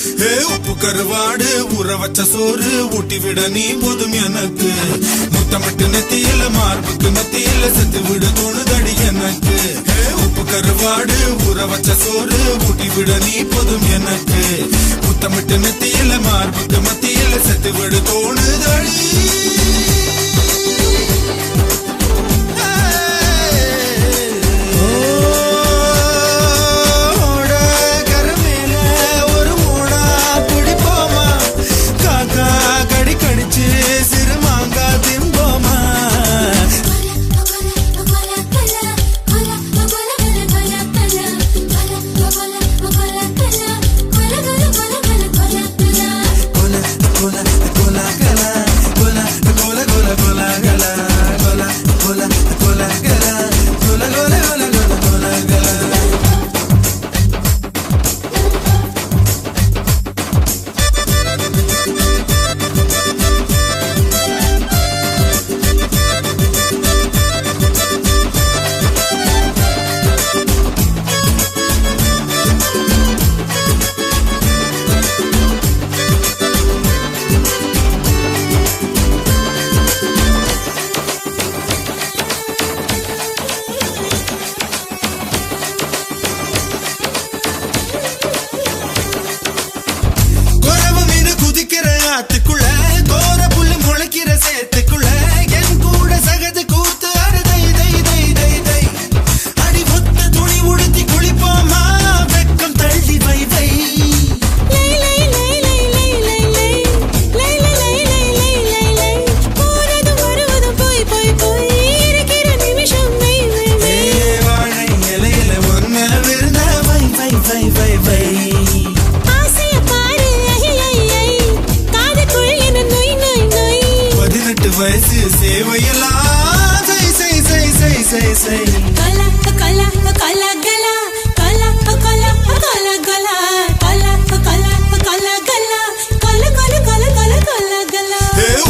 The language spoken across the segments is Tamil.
உப்பு கருவாடு ஊற வச்ச சோறு ஊட்டி விட நீ போதும் எனக்கு. முத்தமிட்டு நெத்தியில மார்புக்கு மத்தியில செத்து விட தோணுதடி எனக்கு. உப்பு கருவாடு ஊற வச்ச சோறு ஊட்டி விட நீ போதும் எனக்கு. முத்தமிட்டு நெத்தியில மார்புக்கு மத்தியில செத்து விட தோணுதடி. வயசு சேவையெல்லாம் செய் செய் செய் செய் செய் செய் கலா கலா கலா கலா கலா கலா கலா கலா கலா கலா கலா கலா கலா கலா கலா கலா கலா கலா.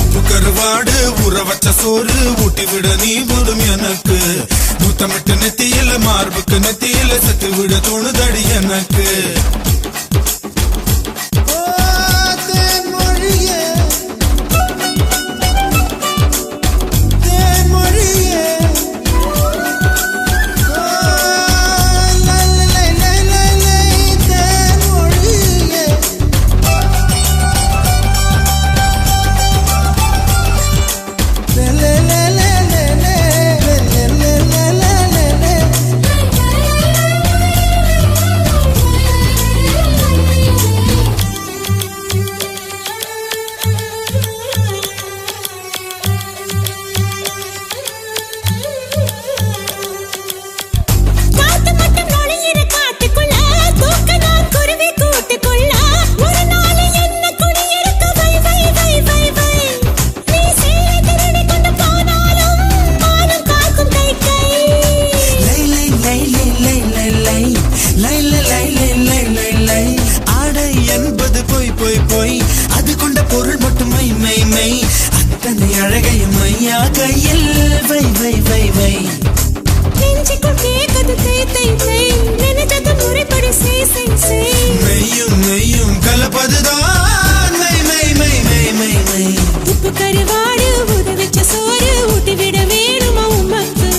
உப்பு கருவாடு ஊற வச்ச சோறு ஊட்டி விட நீ போதும் எனக்கு. முத்தமிட்டு நெத்தியில மார்புக்கு நெத்தியில செத்து விட தோணுதடி எனக்கு. அது கொண்ட பொருள் மட்டும் மை மை மை அத்தனை அழகையும் மையா கையில் வை வை வை வை. நெஞ்சுக்குள் கேட்குது தை தை தை நினைச்சது முறைப்படி செய் செய் செய். மெய்யும் மெய்யும் கலப்பதுதான் மை மை மை மை மை மை. உப்பு கருவாடு ஊற வச்ச சோறு ஊட்டி விட வேணுமா உமக்கு.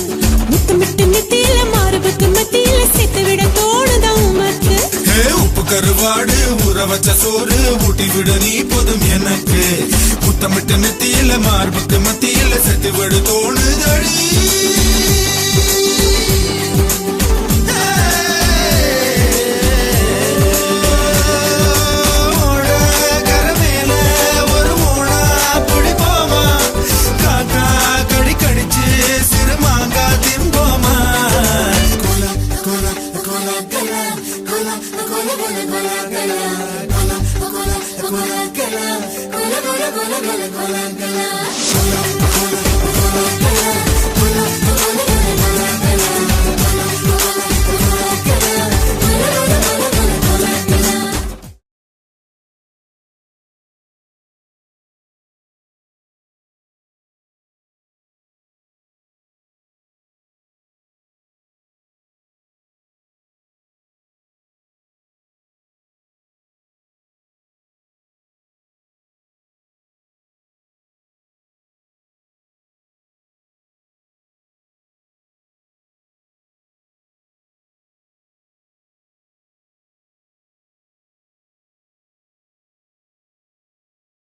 முத்தமிட்டு நெத்தியில மார்புக்கு மத்தியில சேர்த்து விட தோணுதா உமக்கு. உப்பு கருவாடு ஊற வச்ச சோறு ஊட்டி விட நீ போதும் எனக்கு. முத்தமிட்டு நெத்தியில மார்புக்கு மத்தியில செத்து விட தோணுதடி. Cola